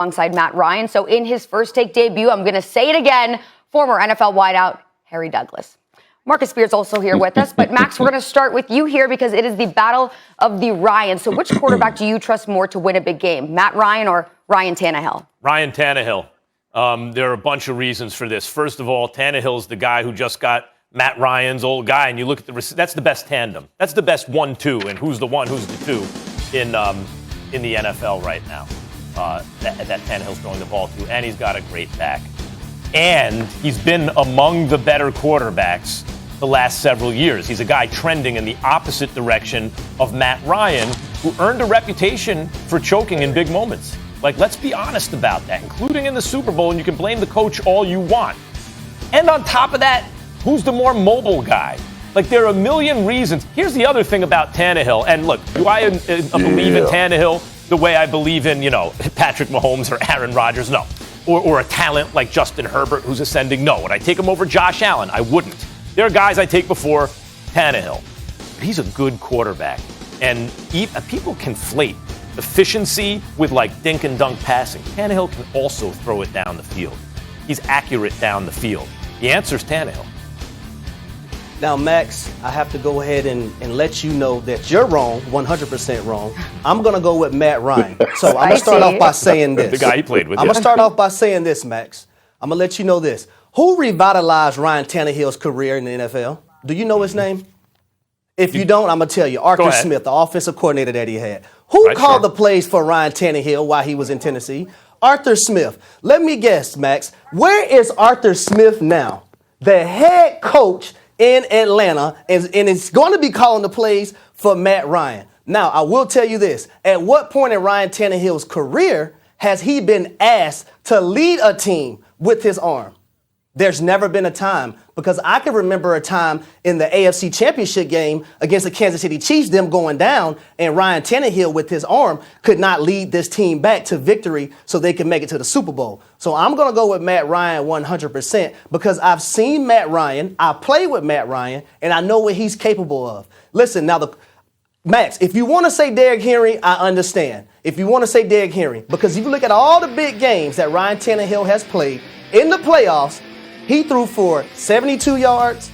alongside Matt Ryan. So in his First Take debut, I'm going to say it again, former NFL wideout Harry Douglas. Marcus Spears also here with us. But Max, we're going to start with you here because it is the battle of the Ryans. So which quarterback do you trust more to win a big game, Matt Ryan or Ryan Tannehill? Ryan Tannehill. There are a bunch of reasons for this. First of all, Tannehill's the guy who just got Matt Ryan's old guy, and you look at that's the best tandem. That's the best 1-2, and who's the one, who's the two in the NFL right now that Tannehill's throwing the ball to, and he's got a great back. And he's been among the better quarterbacks the last several years. He's a guy trending in the opposite direction of Matt Ryan, who earned a reputation for choking in big moments. Like, let's be honest about that, including in the Super Bowl, and you can blame the coach all you want. And on top of that, who's the more mobile guy? Like, there are a million reasons. Here's the other thing about Tannehill. And look, do I believe in Tannehill the way I believe in, Patrick Mahomes or Aaron Rodgers? No. Or a talent like Justin Herbert who's ascending? No. Would I take him over Josh Allen? I wouldn't. There are guys I take before Tannehill. But he's a good quarterback. And people conflate efficiency with like dink and dunk passing. Tannehill can also throw it down the field. He's accurate down the field. The answer is Tannehill. Now, Max, I have to go ahead and let you know that you're wrong, 100% wrong. I'm going to go with Matt Ryan. So I'm going to start off by saying this. The guy he played with. I'm going to start off by saying this, Max. I'm going to let you know this. Who revitalized Ryan Tannehill's career in the NFL? Do you know his name? If you don't, I'm going to tell you. Arthur Smith, the offensive coordinator that he had. Who called the plays for Ryan Tannehill while he was in Tennessee? Arthur Smith. Let me guess, Max. Where is Arthur Smith now? The head coach in Atlanta, and it's going to be calling the plays for Matt Ryan. Now, I will tell you this. At what point in Ryan Tannehill's career has he been asked to lead a team with his arm? There's never been a time, because I can remember a time in the AFC Championship game against the Kansas City Chiefs, them going down, and Ryan Tannehill with his arm could not lead this team back to victory so they could make it to the Super Bowl. So I'm going to go with Matt Ryan 100% because I've seen Matt Ryan, I play with Matt Ryan, and I know what he's capable of. Listen, now, Max, if you want to say Derrick Henry, I understand. If you want to say Derrick Henry, because if you look at all the big games that Ryan Tannehill has played in the playoffs, he threw for 72 yards,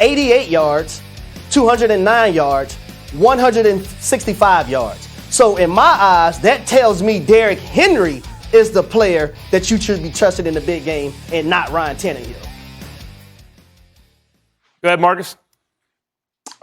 88 yards, 209 yards, 165 yards. So in my eyes, that tells me Derrick Henry is the player that you should be trusted in the big game and not Ryan Tannehill. Go ahead, Marcus.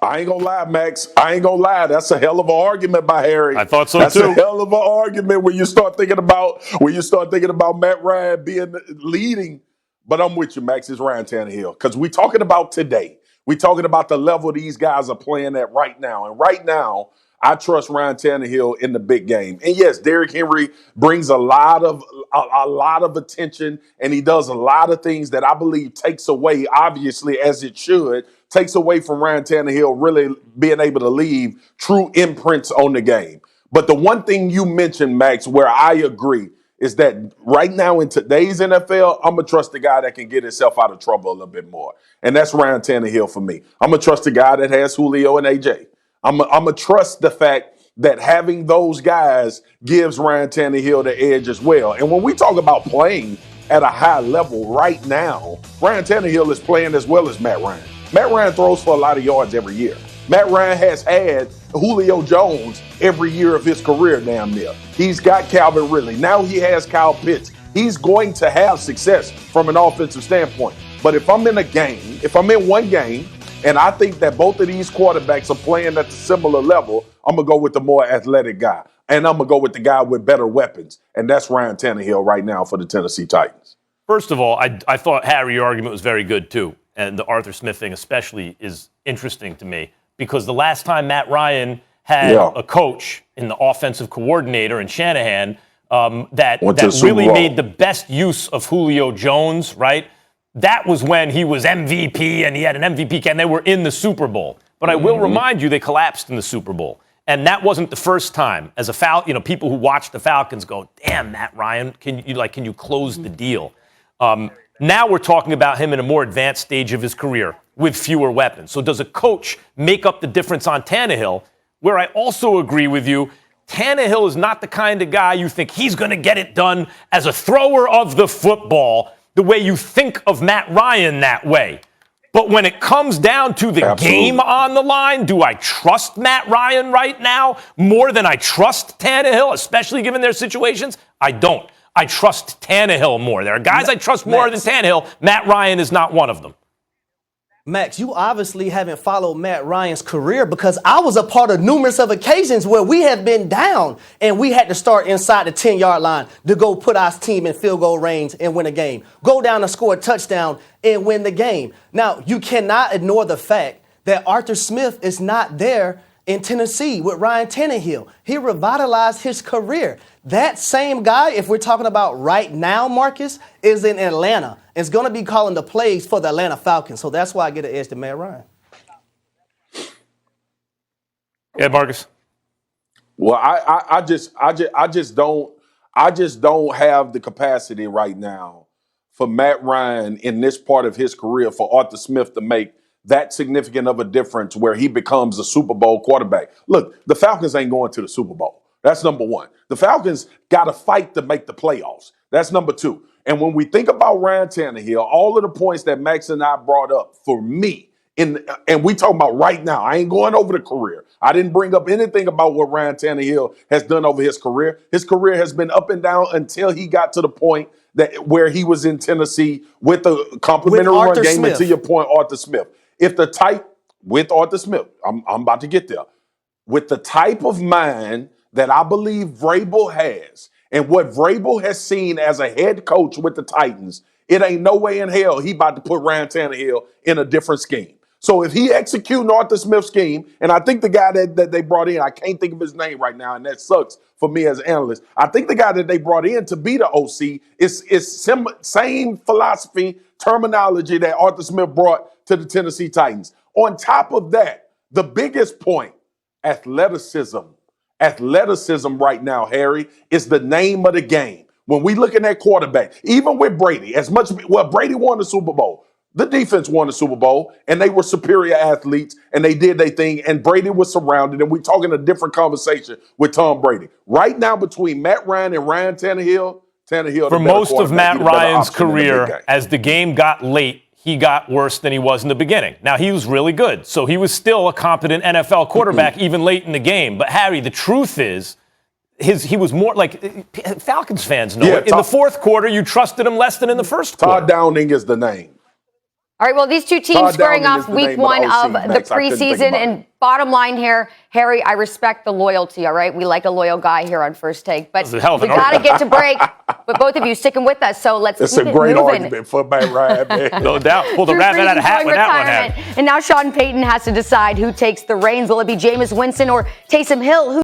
I ain't gonna lie, Max. I ain't gonna lie. That's a hell of an argument by Harry. I thought so That's too. That's a hell of an argument when you start thinking about Matt Ryan being leading. But I'm with you, Max. It's Ryan Tannehill. Because we're talking about today. We're talking about the level these guys are playing at right now. And right now, I trust Ryan Tannehill in the big game. And yes, Derrick Henry brings a lot of attention, and he does a lot of things that I believe takes away, obviously, as it should, takes away from Ryan Tannehill really being able to leave true imprints on the game. But the one thing you mentioned, Max, where I agree, is that right now in today's NFL, I'm going to trust the guy that can get himself out of trouble a little bit more. And that's Ryan Tannehill for me. I'm going to trust the guy that has Julio and AJ. I'm going to trust the fact that having those guys gives Ryan Tannehill the edge as well. And when we talk about playing at a high level right now, Ryan Tannehill is playing as well as Matt Ryan. Matt Ryan throws for a lot of yards every year. Matt Ryan has had Julio Jones every year of his career damn near. He's got Calvin Ridley. Now he has Kyle Pitts. He's going to have success from an offensive standpoint. But if I'm in one game, and I think that both of these quarterbacks are playing at a similar level, I'm going to go with the more athletic guy. And I'm going to go with the guy with better weapons. And that's Ryan Tannehill right now for the Tennessee Titans. First of all, I thought, Harry, your argument was very good, too. And the Arthur Smith thing especially is interesting to me. Because the last time Matt Ryan had a coach in the offensive coordinator in Shanahan that really made the best use of Julio Jones, right? That was when he was MVP and he had an MVP and they were in the Super Bowl. But I will remind you, they collapsed in the Super Bowl. And that wasn't the first time. As a people who watch the Falcons go, damn, Matt Ryan, can you close the deal? Now we're talking about him in a more advanced stage of his career with fewer weapons. So does a coach make up the difference on Tannehill? Where I also agree with you, Tannehill is not the kind of guy you think he's going to get it done as a thrower of the football the way you think of Matt Ryan that way. But when it comes down to the game on the line, do I trust Matt Ryan right now more than I trust Tannehill, especially given their situations? I don't. I trust Tannehill more. There are guys I trust more than Tannehill. Matt Ryan is not one of them. Max, you obviously haven't followed Matt Ryan's career, because I was a part of numerous of occasions where we have been down and we had to start inside the 10-yard line to go put our team in field goal range and win a game. Go down and score a touchdown and win the game. Now, you cannot ignore the fact that Arthur Smith is not there in Tennessee with Ryan Tannehill. He revitalized his career. That same guy, if we're talking about right now, Marcus, is in Atlanta. Is going to be calling the plays for the Atlanta Falcons. So that's why I get an edge to Matt Ryan. Yeah, Marcus. Well, I just don't have the capacity right now for Matt Ryan in this part of his career for Arthur Smith to make that significant of a difference where he becomes a Super Bowl quarterback. Look, the Falcons ain't going to the Super Bowl. That's number one. The Falcons got to fight to make the playoffs. That's number two. And when we think about Ryan Tannehill, all of the points that Max and I brought up for me, and we talking about right now, I ain't going over the career. I didn't bring up anything about what Ryan Tannehill has done over his career. His career has been up and down until he got to the point that where he was in Tennessee with the complimentary run game. And to your point, Arthur Smith. If the type with Arthur Smith, I'm about to get there, with the type of mind that I believe Vrabel has, and what Vrabel has seen as a head coach with the Titans, it ain't no way in hell he about to put Ryan Tannehill in a different scheme. So if he executes Arthur Smith's scheme, and I think the guy that they brought in, I can't think of his name right now, and that sucks for me as an analyst. I think the guy that they brought in to be the OC is same philosophy, terminology that Arthur Smith brought to the Tennessee Titans. On top of that, the biggest point, athleticism. Athleticism right now, Harry, is the name of the game. When we looking at quarterback, even with Brady, Brady won the Super Bowl. The defense won the Super Bowl, and they were superior athletes, and they did their thing, and Brady was surrounded, and we're talking a different conversation with Tom Brady. Right now, between Matt Ryan and Ryan Tannehill, for most of Matt Ryan's career, as the game got late, he got worse than he was in the beginning. Now, he was really good, so he was still a competent NFL quarterback even late in the game. But, Harry, the truth is, he was more like Falcons fans know it. In the fourth quarter, you trusted him less than in the first quarter. Todd Downing is the name. All right, well, these two teams squaring off week one of the preseason. And bottom line here, Harry, I respect the loyalty, all right? We like a loyal guy here on First Take. But we got to get to break. But both of you sticking with us, so let's keep it moving. It's a great argument for Matt Ryan, man. No doubt. Pull the rabbit out of the hat when that one happened. And now Sean Payton has to decide who takes the reins. Will it be Jameis Winston or Taysom Hill?